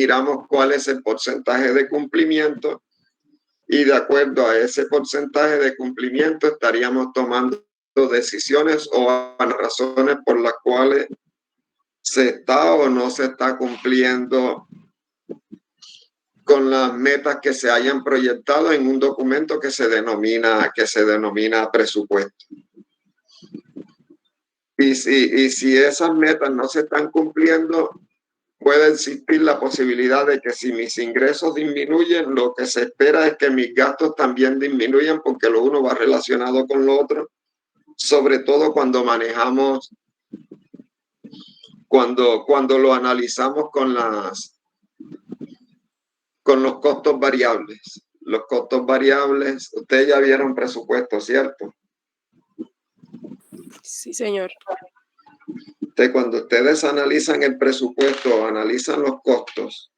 miramos cuál es el porcentaje de cumplimiento y de acuerdo a ese porcentaje de cumplimiento estaríamos tomando decisiones o razones por las cuales se está o no se está cumpliendo con las metas que se hayan proyectado en un documento que se denomina presupuesto. Y si esas metas no se están cumpliendo, puede existir la posibilidad de que si mis ingresos disminuyen, lo que se espera es que mis gastos también disminuyan porque lo uno va relacionado con lo otro, sobre todo cuando manejamos, cuando lo analizamos con los costos variables. Los costos variables, ustedes ya vieron presupuesto, ¿cierto? Sí, señor. Entonces, cuando ustedes analizan el presupuesto, analizan los costos,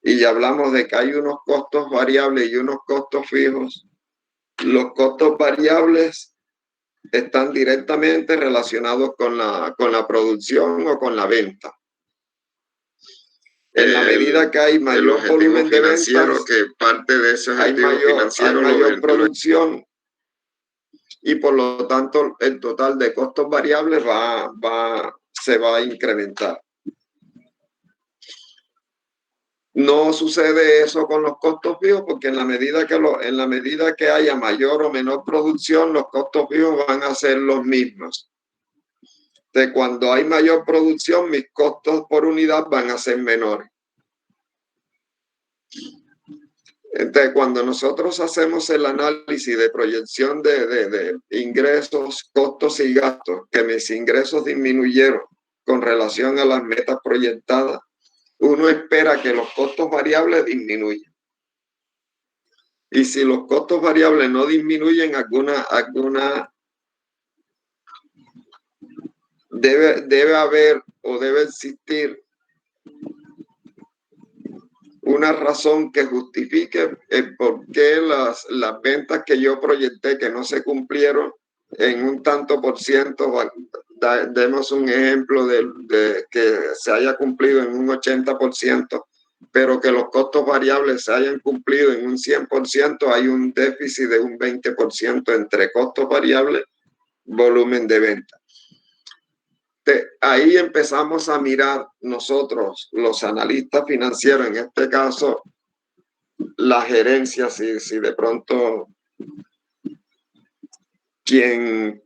y ya hablamos de que hay unos costos variables y unos costos fijos, los costos variables están directamente relacionados con la producción o con la venta. En la medida que hay mayor volumen de ventas, que parte de ese objetivo financiero, hay mayor producción y por lo tanto el total de costos variables se va a incrementar. No sucede eso con los costos fijos porque en la medida que haya mayor o menor producción, los costos fijos van a ser los mismos. De cuando hay mayor producción, mis costos por unidad van a ser menores. Entonces, cuando nosotros hacemos el análisis de proyección de ingresos, costos y gastos, que mis ingresos disminuyeron con relación a las metas proyectadas, uno espera que los costos variables disminuyan. Y si los costos variables no disminuyen, debe haber o debe existir una razón que justifique el por qué las ventas que yo proyecté que no se cumplieron en un tanto por ciento, demos un ejemplo de que se haya cumplido en un 80%, pero que los costos variables se hayan cumplido en un 100%, hay un déficit de un 20% entre costos variables, volumen de venta. Ahí empezamos a mirar nosotros, los analistas financieros, en este caso, la gerencia, si de pronto quien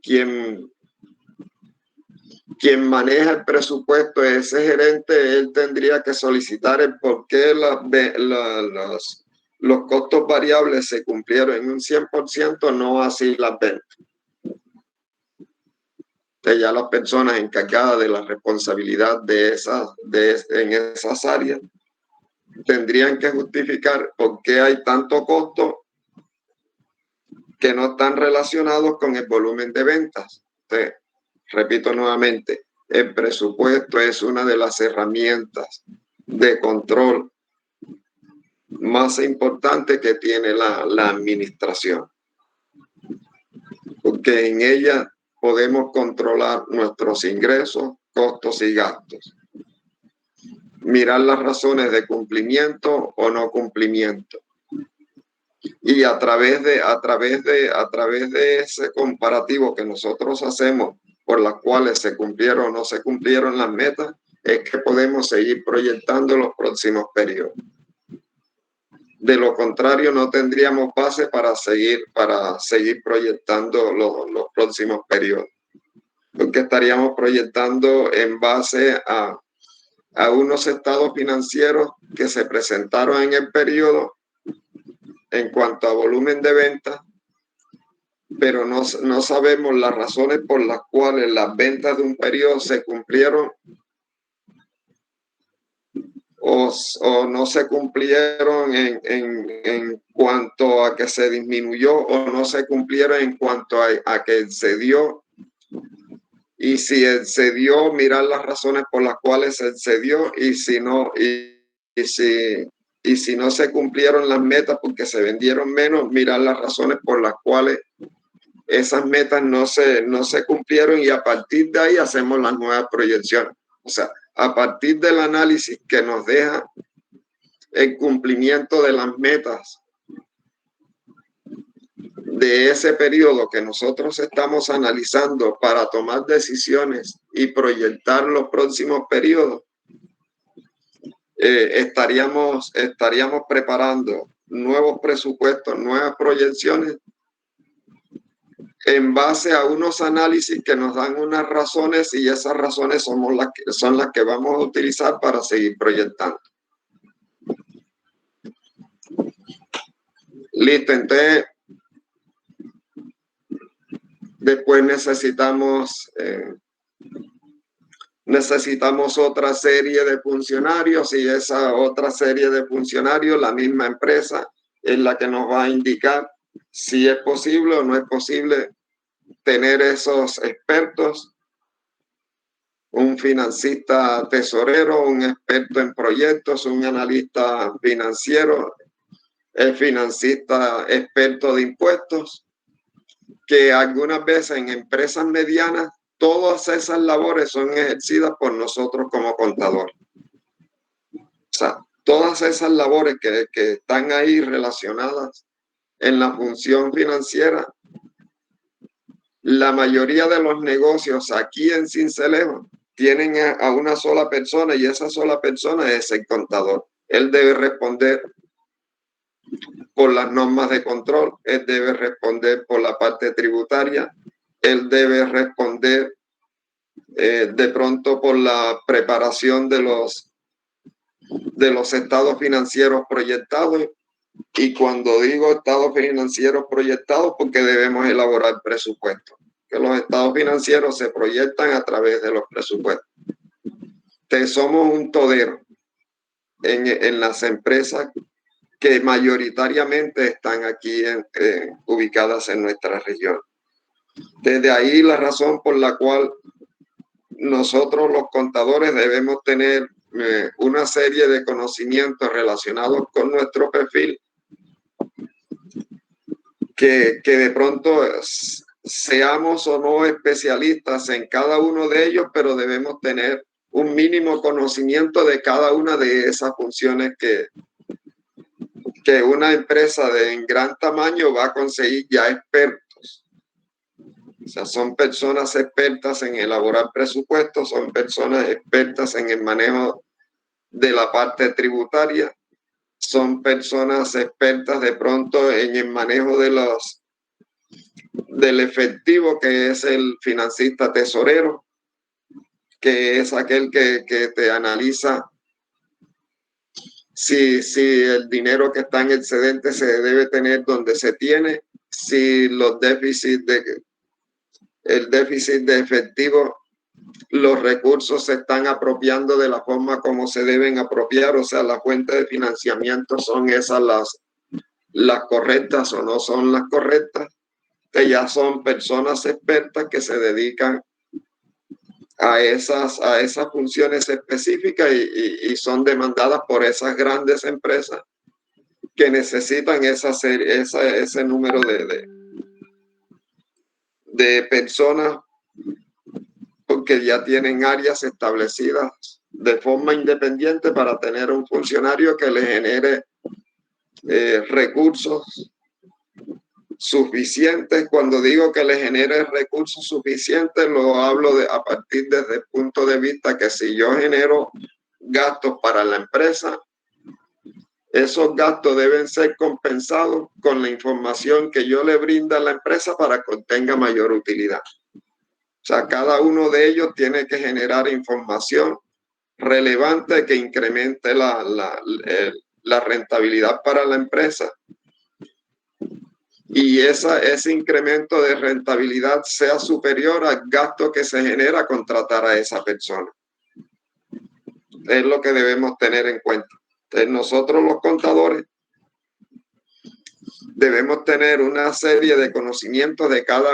maneja el presupuesto es ese gerente, él tendría que solicitar el por qué los costos variables se cumplieron en un 100%, no así las ventas. Ya las personas encargadas de la responsabilidad en esas áreas tendrían que justificar por qué hay tanto costo que no están relacionados con el volumen de ventas. Entonces, repito nuevamente, el presupuesto es una de las herramientas de control más importantes que tiene la administración, porque en ella podemos controlar nuestros ingresos, costos y gastos. Mirar las razones de cumplimiento o no cumplimiento. Y a través de ese comparativo que nosotros hacemos por las cuales se cumplieron o no se cumplieron las metas, es que podemos seguir proyectando los próximos periodos. De lo contrario, no tendríamos base para seguir proyectando los próximos periodos, porque estaríamos proyectando en base a unos estados financieros que se presentaron en el periodo en cuanto a volumen de ventas, pero no sabemos las razones por las cuales las ventas de un periodo se cumplieron o no se cumplieron en cuanto a que se disminuyó o no se cumplieron en cuanto a que excedió. Y si excedió, mirar las razones por las cuales se excedió y si no se cumplieron las metas porque se vendieron menos, mirar las razones por las cuales esas metas no se cumplieron y a partir de ahí hacemos las nuevas proyecciones. O sea, a partir del análisis que nos deja el cumplimiento de las metas de ese periodo que nosotros estamos analizando para tomar decisiones y proyectar los próximos periodos, estaríamos preparando nuevos presupuestos, nuevas proyecciones en base a unos análisis que nos dan unas razones, y esas razones son las que vamos a utilizar para seguir proyectando. Listo, entonces después necesitamos otra serie de funcionarios, y esa otra serie de funcionarios, la misma empresa es la que nos va a indicar si es posible o no es posible tener esos expertos, un financista tesorero, un experto en proyectos, un analista financiero, el financista experto de impuestos, que algunas veces en empresas medianas todas esas labores son ejercidas por nosotros como contadores. O sea, todas esas labores que están ahí relacionadas en la función financiera, la mayoría de los negocios aquí en Sincelejo tienen a una sola persona, y esa sola persona es el contador. Él debe responder por las normas de control, él debe responder por la parte tributaria, él debe responder de pronto por la preparación de los estados financieros proyectados. Y cuando digo estados financieros proyectados, porque debemos elaborar presupuestos, que los estados financieros se proyectan a través de los presupuestos. Entonces somos un todero en las empresas que mayoritariamente están aquí ubicadas en nuestra región. Desde ahí la razón por la cual nosotros los contadores debemos tener una serie de conocimientos relacionados con nuestro perfil, que de pronto seamos o no especialistas en cada uno de ellos, pero debemos tener un mínimo conocimiento de cada una de esas funciones que una empresa de gran tamaño va a conseguir ya expertos. O sea, son personas expertas en elaborar presupuestos, son personas expertas en el manejo de la parte tributaria, son personas expertas de pronto en el manejo del efectivo, que es el financista tesorero, que es aquel que te analiza si el dinero que está en excedente se debe tener donde se tiene, si el déficit de efectivo, los recursos se están apropiando de la forma como se deben apropiar, o sea, las fuentes de financiamiento son esas las correctas o no son las correctas, que ya son personas expertas que se dedican a esas funciones específicas y son demandadas por esas grandes empresas que necesitan ese número de personas, porque ya tienen áreas establecidas de forma independiente para tener un funcionario que le genere recursos suficientes. Cuando digo que le genere recursos suficientes, lo hablo a partir desde el punto de vista que si yo genero gastos para la empresa, esos gastos deben ser compensados con la información que yo le brinda a la empresa para que tenga mayor utilidad. O sea, cada uno de ellos tiene que generar información relevante que incremente la rentabilidad para la empresa, y ese incremento de rentabilidad sea superior al gasto que se genera contratar a esa persona. Es lo que debemos tener en cuenta. Entonces, nosotros los contadores debemos tener una serie de conocimientos de cada